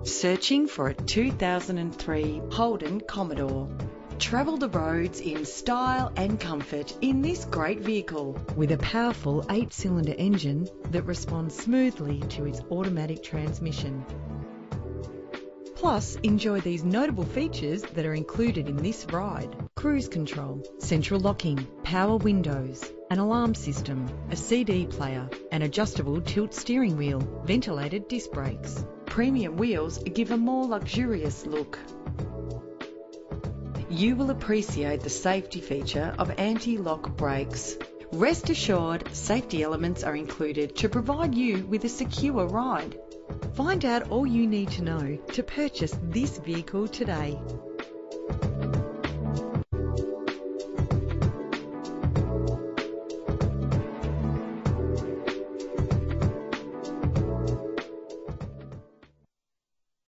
Searching for a 2003 Holden Commodore. Travel the roads in style and comfort in this great vehicle with a powerful 8-cylinder engine that responds smoothly to its automatic transmission. Plus, enjoy these notable features that are included in this ride: cruise control, central locking, power windows, an alarm system, a CD player, an adjustable tilt steering wheel, ventilated disc brakes. Premium wheels give a more luxurious look. You will appreciate the safety feature of anti-lock brakes. Rest assured, safety elements are included to provide you with a secure ride. Find out all you need to know to purchase this vehicle today.